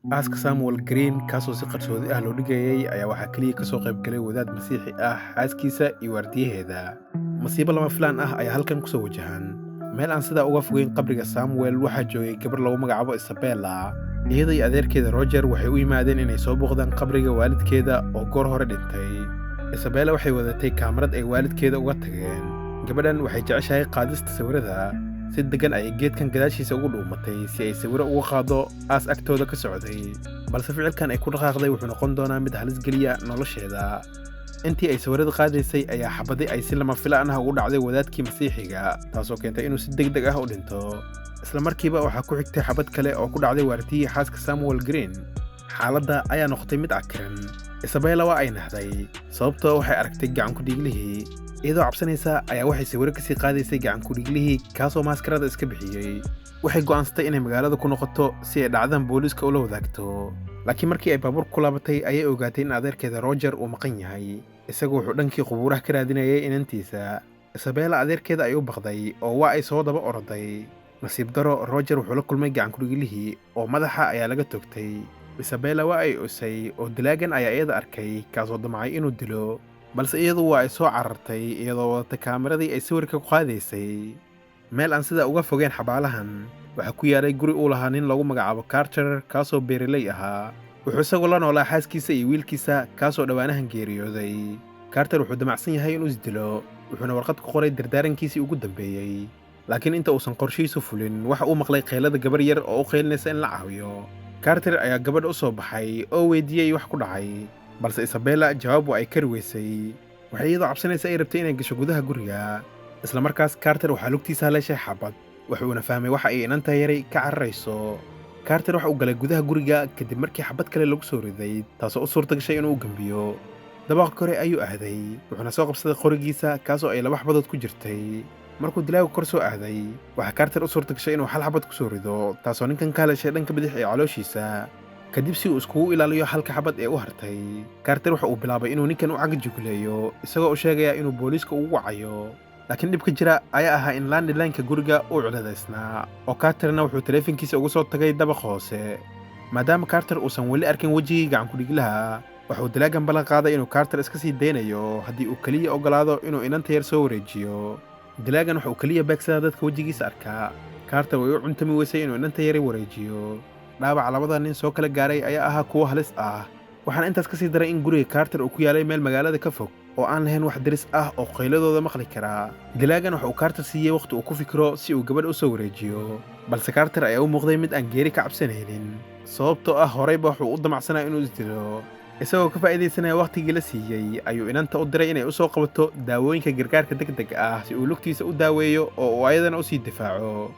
aaska Samuel Green kaasoo si qarsoodi ah loo dhigayay ayaa waxaa keliya ka soo qayb galay wadaad masiixi ah, xaaskiisa iyo waardiyaheeda. Masiibo lama filaan ah ayaa halkan ku soo wajahan. Meel aan sidaa uga fogeyn qabriga Samuel waxaa joogay gabar lagu magacaabo Isabella. Iyada iyo adeerkeeda Roger waxay u yimaadeen inay soo booqdaan qabriga waalidkeeda oo goor hore dhintay. Isabella waxay wadatay kaamarad ay waalidkeeda uga tageen. Gabadhan waxay jeceshahay qaadista sawirada. Si degan ayay geedkan gadaashiisa ugu dhuumatay si ay sawiro uga qaado aas agtooda ka socday. Balse ficilkan ay ku dhaqaaqday wuxuu noqon doonaa mid halis geliya nolosheeda. Intii ay sawirada qaadaysay ayaa xabadi ay si lama filaan ah ugu dhacday wadaadkii masiixiga, taasoo keentay inuu si degdeg ah u dhinto. Isla markiiba waxaa ku xigtay xabad kale oo ku dhacday waardiyihii xaaska Samuel Green. Xaaladda ayaa noqotay mid cakiran. Isabella waa ay nahday, sababtoo waxay aragtay gacan ku dhiiglihii. Iyadoo cabsanaysa ayaa waxay sawiro kasii qaadaysay gacan ku dhiiglihii kaasoo maskarada iska bixiyey. Waxay go'aansatay inay magaalada ku noqoto si ay dhacdan booliiska ula wadaagto. Laakiin markii ay baabuur ku laabatay ayay ogaatay in adeerkeeda Roger uu maqan yahay. Isagu wuxuu dhankii qubuuraha ka raadinayay inantiisa. Isabella adeerkeeda ay u baqday oo waa ay soo daba orday. Nasiib daro Roger wuxuu la kulmay gacan ku dhiiglihii oo madaxa ayaa laga togtay. Isabella waa ay usay oo dilaagan ayaa iyada arkay kaasoo damcay inuu dilo. Balse iyadu waa ay soo carartay iyadoo wadatay kaamiradii ay sawirka ku qaadaysay. Meel aan sidaa uga fogeen xabaalahan waxaa ku yaalay guri uu lahaa nin lagu magacaabo Carter kaasoo beeraley ahaa. Wuxuu isagoo la noolaa xaaskiisa iyo wiilkiisa kaasoo dhowaanahan geeriyooday. Carter wuxuu damacsan yahay inuu isdilo, wuxuuna warqad ku qoray dardaarankiisii ugu dambeeyey. Laakiin inta uusan qorshihiisu fulin waxa uu maqlay qaylada gabar yar oo u qaylinaysa in la caawiyo. Carter ayaa gabadha u soo baxay oo weydiiyey wax ku dhacay. Balse Isabella jawaab waa ay kari weysay. Waxay iyadoo cabsanaysa ay rabtay inay gasho gudaha guriga. Isla markaas Carter waxaa lugtiisa haleeshay xabad. Wuxuuna fahmay waxa ay inanta yaray ka cararayso. Carter waxa uu galay gudaha guriga kadib markii xabad kale lagu soo riday, taasoo u suurta gashay inuu gambiyo. Dabaqa kore ayuu aaday, wuxuuna soo qabsaday qorigiisa kaasoo ay laba xabadood ku jirtay. Markuu dilaagu kor soo aaday, waxaa Carter u suurta gashay inuu hal xabad ku soo rido, taasoo ninkan ka haleeshay dhanka bidix ee calooshiisa. Kadib si uu iskugu ilaaliyo halka xabad ee u hartay, Carter waxa uu bilaabay inuu ninkan u cagajugleeyo, isagoo u sheegaya inuu booliiska ugu wacayo. Laakiin dhibka jira ayaa ahaa in landline-ka guriga uu culadaysnaa, oo Carterna wuxuu taleefankiisa uga soo tagay dabaqa hoose. Maadaama Carter uusan weli arkin wejigii gacan ku dhiglaha, wuxuu dilaagan ballan qaaday inuu Carter iska sii daynayo haddii uu keliya ogolaado inuu inanta yar soo wareejiyo. Dilaagan wuxuu keliya beegsadaa dadka wejigiisa arkaa. Carter way u cuntami weysay inuu inanta yar wareejiyo. Dhaawaca labada nin soo kala gaaray ayaa ahaa kuwo halis ah. Waxaana intaas ka sii daray in guriga Carter uu ku yaalay meel magaalada ka fog oo aan lahayn wax daris ah oo qayladooda maqli kara. Dilaagan waxa uu Carter siiyey waqti uu ku fikiro si uu gabadha u soo wareejiyo. Balse Carter ayaa u muuqday mid aan geeri ka cabsanaynin, sababtoo ah horeyba wuxuu u damacsanaa inuu isdilo. Isagoo ka faa'iidaysanaya waqtigii la siiyey ayuu inanta u diray inay u soo qabato daawooyinka gargaarka degdega ah si uu lugtiisa u daaweeyo oo uu ayadana u sii difaaco.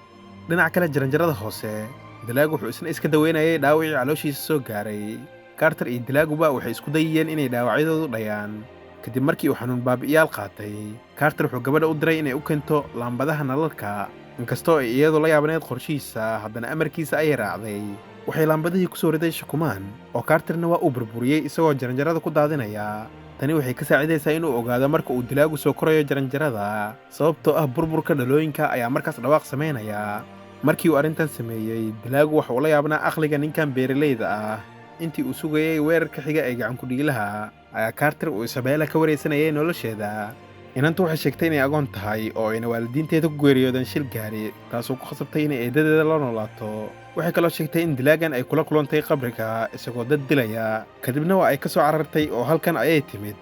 Dhinaca kale jaranjarada hoose, dilaagu wuxuu isna iska daweynayay dhaawacii calooshiisa soo gaaray. Carter iyo dilaaguba waxay isku dayayeen inay dhaawacyadoodu dhayaan. Kadib markii uu xanuun baabi'iyaal qaatay, Carter wuxuu gabadha u diray inay u keento laambadaha nalalka. Inkastoo ay iyadu la yaabaneed qorshihiisa, haddana amarkiisa ayay raacday. Waxay laambadihii ku soo riday shukumaan, oo Carterna waa uu burburiyey isagoo jaranjarada ku daadinaya. Tani waxay ka saacidaysaa inuu ogaado marka uu dilaagu soo korayo jaranjarada, sababtoo ah burburka dhalooyinka ayaa markaas dhawaaq samaynaya. Markii uu arrintan sameeyey, dilaagu waxa uu la yaabnaa aqliga ninkan beeraleyda ah. Intii uu sugayay weerarka xiga ee gacan ku dhiglaha, ayaa Carter uu Isabella ka wareysanayay nolosheeda. Inantu waxay sheegtay inay agoon tahay oo ayna waalidiinteeda ku geeriyoodeen shil gaari, taasoo ku khasabtay inay eedadeeda la noolaato. Waxay kaloo sheegtay in dilaagan ay kula kulantay qabriga isagoo dad dilaya, kadibna waa ay ka soo carartay oo halkan ayay timid.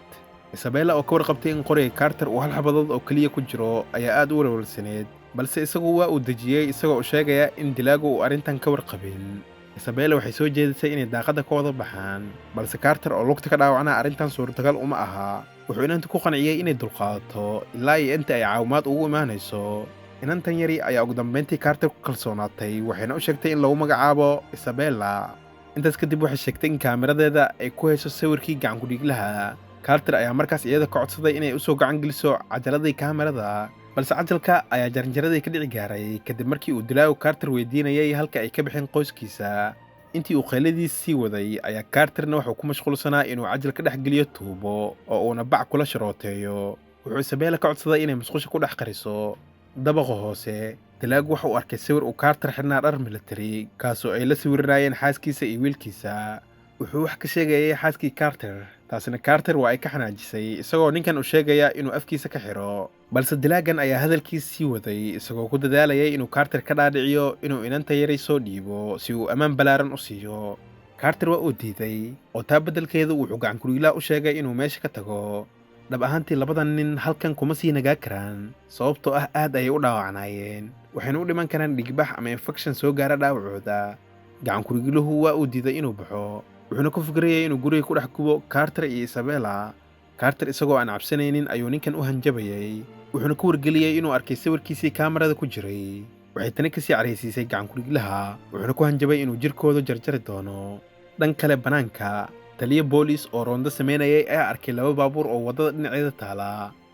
Isabella oo ka warqabtay in qoriga Carter uu hal xabadood oo keliya ku jiro ayaa aad u walwalsaneed, balse isagu waa uu dejiyey isagoo u sheegaya in dilaagu uu arrintan ka warqabin. Isabella waxay soo jeedisay inay daaqadda ka wada baxaan, balse Carter oo lugta ka dhaawacnaa arrintan suurtagal uma aha. Wuxuu inanta ku qanciyey inay dulqaadato ilaa iyo inta ay caawimaad ugu imaanayso. Inantan yari ayaa ugu dambeyntii Carter ku kalsoonaatay, waxayna u sheegtay in lagu magacaabo Isabella. Intaas kadib waxay sheegtay in kaamiradeeda ay ku hayso sawirkii gacan ku dhiglaha. Carter ayaa markaas iyada ka codsaday inay u soo gacan geliso cajaladii kaamirada, balse cajalka ayaa jaranjaradii ka dhici gaaray kadib markii uu dilaagu Carter weydiinayay halka ay ka bixeen qoyskiisa. Intii uu qayladiisa sii waday ayaa Carterna wuxuu ku mashquulsanaa inuu cajalka dhex geliyo tuubo oo uuna bac kula sharooteeyo. Wuxuu Isabella ka codsaday inay musqusha ku dhex qariso. Dabaqa hoose, Dilaagu waxa uu arkay sawir uu Carter xidhnaa dhar military kaasoo ay la sawirnaayeen xaaskiisa iyo wiilkiisa. Wuxuu wax ka sheegayay xaaskii Carter, taasina Carter waa ay ka xanaajisay isagoo ninkan u sheegaya inuu afkiisa ka xiro. Balse dilaagan ayaa hadalkiisa sii waday isagoo ku dadaalayay inuu Carter ka dhaadhiciyo inuu inanta yaray soo dhiibo si uu ammaan balaaran u siiyo. Carter waa uu diiday oo taa beddelkeedu wuxuu gacan ku-dhiiglaha u sheegay inuu meesha ka tago. dhab ahaantii labadan nin halkan kuma sii nagaa karaan sababtoo ah aad ayay u dhaawacnaayeen, waxayna u dhiman karaan dhigbax ama infekshan soo gaara dhaawacooda. gacan ku-dhiigluhu waa uu diiday inuu baxo, wuxuuna ku fikrayay inuu guriga ku dhex gubo Carter iyo Isabella. Carter isagoo aan cabsanaynin ayuu ninkan u hanjabayay, wuxuuna ku wargeliyey inuu arkay sawirkiisii kaamarada ku jiray. waxay tani kasii caraysiisay gacan ku-dhiiglaha, wuxuuna ku hanjabay inuu jirkooda jarjari doono. dhan kale bannaanka, taliye booliis oo roondo samaynayay ayaa arkay laba baabuur oo waddada dhinaceeda taala.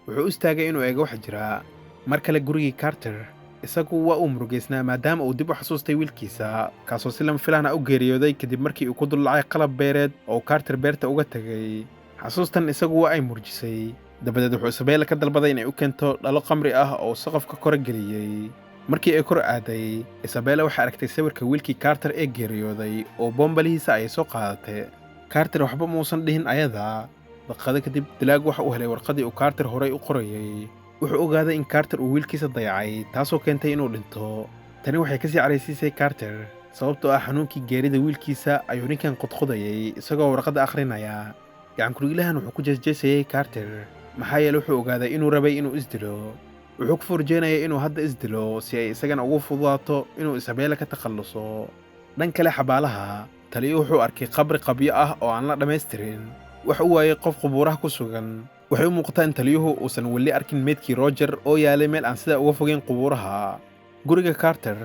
wuxuu u istaagay inuu eego wax jira. mar kale gurigii Carter, isagu waa uu murugaysnaa maadaama uu dib u xasuustay wiilkiisa kaasoo si lama filaan ah u geeriyooday kadib markii uu ku dullacay qalab beereed oo Carter beerta uga tegay. xasuustan isagu waa ay murjisay. dabadeed wuxuu Isabella ka dalbaday inay u keento dhalo qamri ah oo saqafka kore geliyey. markii ay kor aaday, Isabella waxay aragtay sawirka wiilkii Carter ee geeriyooday oo bombalihiisa ay soo qaadatay. Carter waxba muusan dhihin ayada. daqiiqado kadib, dilaagu waxa uu helay warqadii uu Carter horay u qorayay. wuxuu ogaaday in Carter uu wiilkiisa dayacay, taasoo keentay inuu dhinto. tani waxay kasii caraysiisay Carter sababtoo ah xanuunkii geerida wiilkiisa ayuu ninkan qodqodayay isagoo warqadda akhrinaya. gacan ku-dhiiglahan wuxuu ku jeesjeesayay Carter maxaa yeelay wuxuu ogaaday inuu rabay inuu isdilo. wuxuu ku forjeenayay inuu hadda isdilo si ay isagana ugu fududaato inuu Isabella ka takhalluso. dhan kale xabaalaha, taliyo wuxuu arkay qabri qabyo ah oo aan la dhammaystirin. wax u waayay qof qubuuraha ku sugan. waxay u muuqataa in taliyuhu uusan weli arkin meydkii Roger oo yaalay meel aan sidaa uga fogeyn qubuuraha. guriga Carter,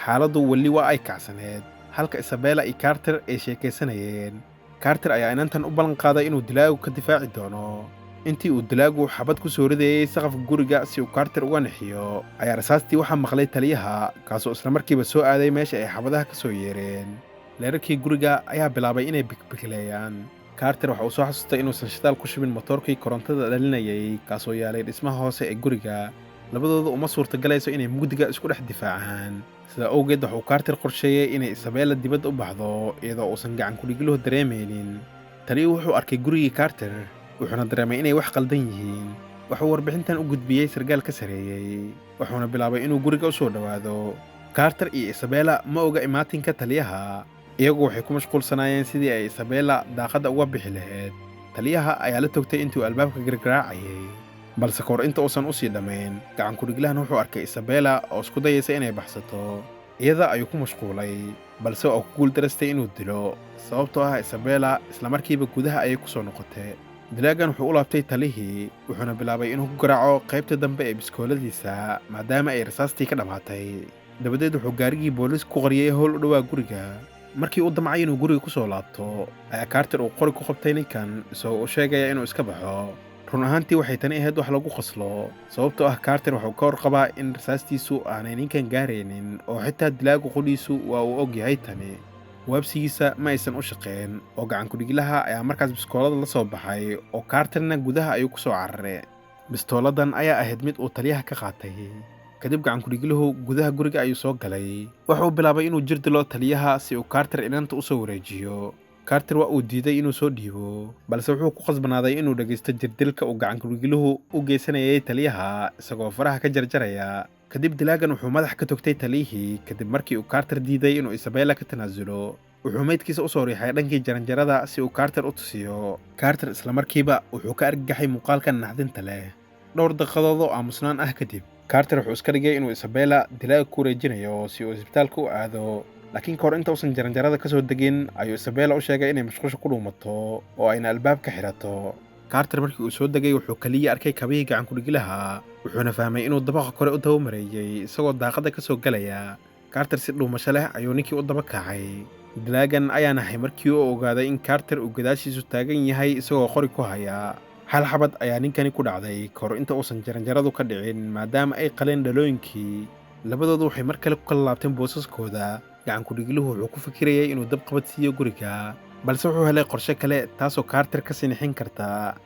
xaaladdu weli waa ay kacsaneed, halka Isabella iyo Carter ay sheekaysanayeen. Carter ayaa inantan u ballan qaaday inuu dilaagu ka difaaci doono. intii uu dilaagu xabad ku soo ridayay saqafka guriga si uu Carter uga nixiyo, ayaa rasaastii waxaa maqlay taliyaha kaasoo isla markiiba soo aaday meesha ay xabadaha ka soo yeereen. leerarkii guriga ayaa bilaabay inay bikbikileeyaan. Carter waxa uu soo xasuustay inuusan shidaal ku shubin motoorkii korontada dhalinayay kaasoo yaalay dhismaha hoose ee guriga. labadooda uma suurtagalayso inay mugdiga isku dhex difaacaan. sidaa awgeed waxa uu Carter qorsheeyey inay Isabella dibadda u baxdo iyadoo uusan gacan ku-dhiigluhu dareemaynin. tani wuxuu arkay gurigii Carter, wuxuuna dareemay inay wax qaldan yihiin. wuxuu warbixintan u gudbiyey sargaal ka sareeyay, wuxuuna bilaabay inuu guriga u soo dhowaado. Carter iyo Isabella ma oga imaatinka taliyaha, iyagu waxay ku mashquulsanaayeen sidii ay Isabella daaqadda uga bixi lahayd. taliyaha ayaa la togtay intuu albaabka gargaraacayay, balse kahor inta uusan u sii dhammayn, gacan ku-dhiiglahan wuxuu arkay Isabella oo isku dayaysa inay baxsato. iyada ayuu ku mashquulay, balse waa ku guuldarastay inuu dilo sababtoo ah Isabella isla markiiba gudaha ayay ku soo noqotay. dilaagan wuxuu u laabtay talihii, wuxuuna bilaabay inuu ku garaaco qaybta dambe ee biskooladiisa maadaama ay rasaastii ka dhammaatay. dabadeed wuxuu gaarigii booliis ku qariyay howl u dhowaa guriga. markii uu damcay inuu guriga ku soo laabto, ayaa Carter uu qori ku qabtay ninkan isagoo u sheegaya inuu iska baxo. run ahaantii waxay tani ahayd wax lagu qoslo sababtoo ah Carter wuxuu ka warqabaa in rasaastiisu aanay ninkan gaaraynin oo xitaa dilaagu qudhiisu waa uu og yahay tani. waabsigiisa ma aysan u shaqeen oo gacan ku-dhiiglaha ayaa markaas biskoolada la soo baxay oo Carterna gudaha ayuu ku soo cararay. bistooladan ayaa ahayd mid uu taliyaha ka qaatay. kadib gacan ku-dhiigluhu gudaha guriga ayuu soo galay. wuxuu bilaabay inuu jir dilo taliyaha si uu Carter inanta u soo wareejiyo. Carter waa uu diiday inuu soo dhiibo, balse wuxuu ku qasbanaaday inuu dhagaysto jirdilka uu gacan ku-dhiigluhu u geysanayay taliyaha isagoo faraha ka jarjaraya. kadib dilaagan wuxuu madax ka togtay taliyihii kadib markii uu Carter diiday inuu Isabella ka tanaasulo. wuxuu meydkiisa u soo riixay dhankii jaranjarada si uu Carter u tusiyo. Carter isla markiiba wuxuu ka argagaxay muuqaalkan naxdinta leh. dhowr daqiiqadood oo aamusnaan ah kadib, Carter wuxuu iska dhigay inuu Isabella dilaaga ku wareejinayo si uu isbitaalka u aado. laakiin kahor inta uusan jaranjarada ka soo degin ayuu Isabella u sheegay inay mashquusha ku dhuumato oo ayna albaabka xirato. Carter markii uu soo degay wuxuu kaliya arkay kabihii gacan ku-dhiiglaha, wuxuuna fahmay inuu dabaqa kore u daba mareeyay isagoo daaqadda ka soo galaya. Carter si dhuumasho leh ayuu ninkii u daba kacay. dilaagan ayaa nahay markii uu ogaaday in Carter uu gadaashiisu taagan yahay isagoo qori ku haya. hal xabad ayaa ninkani ku dhacday kahor inta uusan jaranjaradu ka dhicin maadaama ay qaleen dhalooyinkii. labadoodu waxay mar kale ku kala laabteen boosaskooda. gacan ku-dhiigluhu wuxuu ku fikirayay inuu dab qabad siiyo guriga, balse wuxuu helay qorshe kale taasoo Carter ka sinixin karta.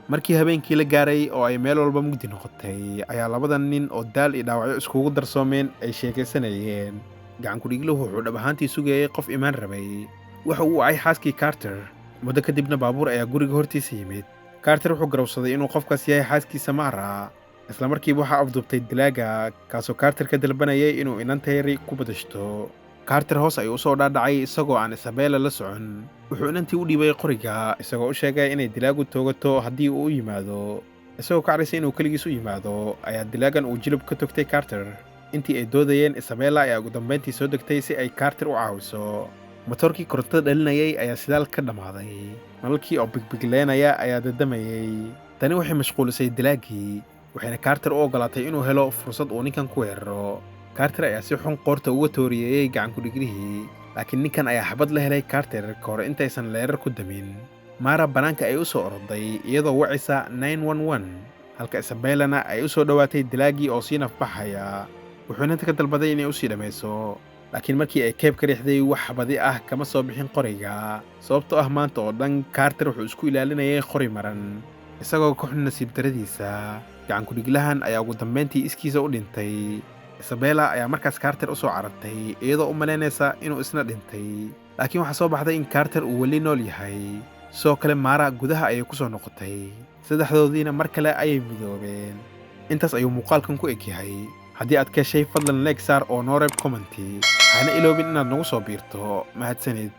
markii habeenkii la gaaray oo ay meel walba mugdi noqotay ayaa labadan nin oo daal iyo dhaawacyo iskugu darsoomeen ay sheekaysanayeen. gacan ku-dhigluhu wuxuu dhab ahaantii sugayay qof imaan rabay. waxa uu wacay xaaskii Carter. muddo kadibna baabuur ayaa guriga hortiisa yimid. Carter wuxuu garowsaday inuu qofkaas yahay xaaskiisa Mara. isla markiiba waxaa afduubtay dilaaga kaasoo Carter ka dalbanayay inuu inanta yari ku badashto. Carter hoos ayuu u soo dhaadhacay isagoo aan Isabella la socon. wuxuu inantii u dhiibay qoriga isagoo u sheegay inay dilaagu toogato haddii uu u yimaado. isagoo ka caraysa inuu keligiis u yimaado ayaa dilaagan uu jilib ka togtay Carter. intii ay doodayeen Isabella ayaa ugu dambayntii soo degtay si ay Carter u caawiso. matoorkii korontada dhalinayay ayaa sidaal ka dhammaaday. nalalkii oo bigbigleynaya ayaa dadamayay. tani waxay mashquulisay dilaagii waxayna Carter u ogolaatay inuu helo fursad uu ninkan ku weeraro. Carter ayaa si xun qoorta uga tooriyeeyay gacan ku-dhiglihii, laakiin ninkan ayaa xabad la helay Carter ka hor intaysan leerar ku damin. Mara bannaanka ay u soo orday iyadoo wacaysa 911, halka Isabellana ay u soo dhowaatay dilaagii oo sii nafbaxaya. wuxuu inanta ka dalbaday inay u sii dhammayso, laakiin markii ay keeb ka riixday wax xabadi ah kama soo bixin qoriga. sababtoo ah maanta oo dhan Carter wuxuu isku ilaalinayay qori maran, isagoo ka xun nasiib daradiisa. gacan ku-dhiglahan ayaa ugu dambayntii iskiisa u dhintay. Isabella ayaa markaas Carter u soo carartay iyadoo u malaynaysa inuu isna dhintay, laakiin waxaa soo baxday in Carter uu weli nool yahay. sidoo kale Mara gudaha ayay ku soo noqotay, saddexdoodiina mar kale ayay midoobeen. intaas ayuu muuqaalkan ku eg yahay. haddii aad ka heshay fadlan like saar oo noo reeb commenti. hana iloobin inaad nagu soo biirto. mahadsanid.